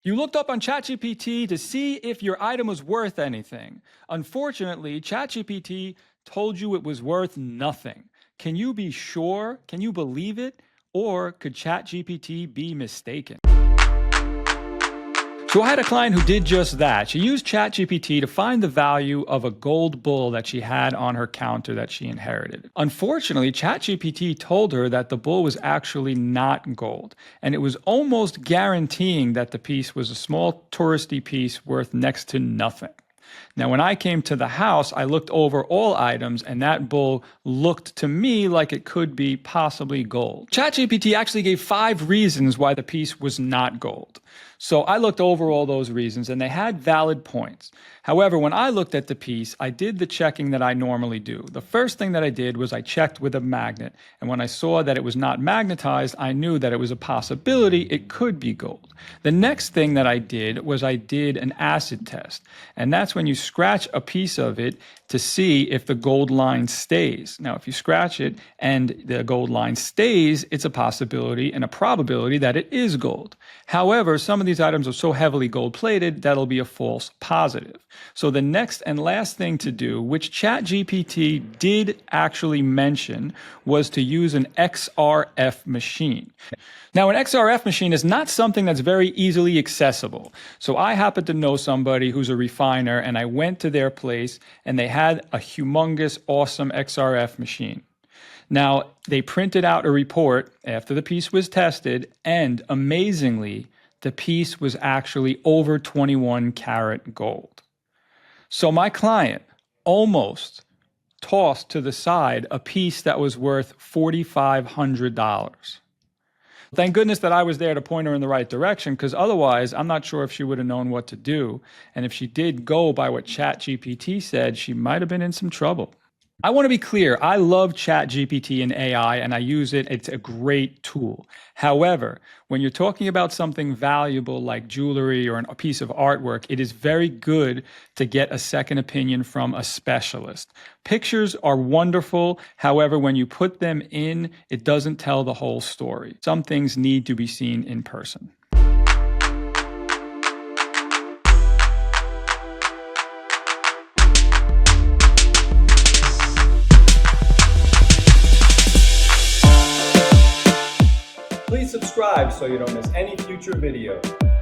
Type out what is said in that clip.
You looked up on ChatGPT to see if your item was worth anything. Unfortunately, ChatGPT told you it was worth nothing. Can you be sure? Can you believe it? Or could ChatGPT be mistaken? So I had a client who did just that. She used ChatGPT to find the value of a gold bull that she had on her counter that she inherited. Unfortunately, ChatGPT told her that the bull was actually not gold, and it was almost guaranteeing that the piece was a small touristy piece worth next to nothing. Now, when I came to the house, I looked over all items, and that bull looked to me like it could be possibly gold. ChatGPT actually gave 5 reasons why the piece was not gold. So I looked over all those reasons, and they had valid points. However, when I looked at the piece, I did the checking that I normally do. The first thing that I did was I checked with a magnet, and when I saw that it was not magnetized, I knew that it was a possibility it could be gold. The next thing that I did was I did an acid test, and that's when you scratch a piece of it to see if the gold line stays. Now, if you scratch it and the gold line stays, it's a possibility and a probability that it is gold. However, some of these items are so heavily gold plated that'll be a false positive. So the next and last thing to do, which ChatGPT did actually mention, was to use an XRF machine. Now, an XRF machine is not something that's very easily accessible. So I happen to know somebody who's a refiner, and I went to their place, and they had a humongous, awesome XRF machine. Now, they printed out a report after the piece was tested, and amazingly, the piece was actually over 21 karat gold. So my client almost tossed to the side a piece that was worth $4,500. Thank goodness that I was there to point her in the right direction, because otherwise I'm not sure if she would have known what to do. And if she did go by what ChatGPT said, she might have been in some trouble. I want to be clear. I love ChatGPT and AI, and I use it. It's a great tool. However, when you're talking about something valuable like jewelry or a piece of artwork, it is very good to get a second opinion from a specialist. Pictures are wonderful. However, when you put them in, it doesn't tell the whole story. Some things need to be seen in person. Please subscribe so you don't miss any future videos.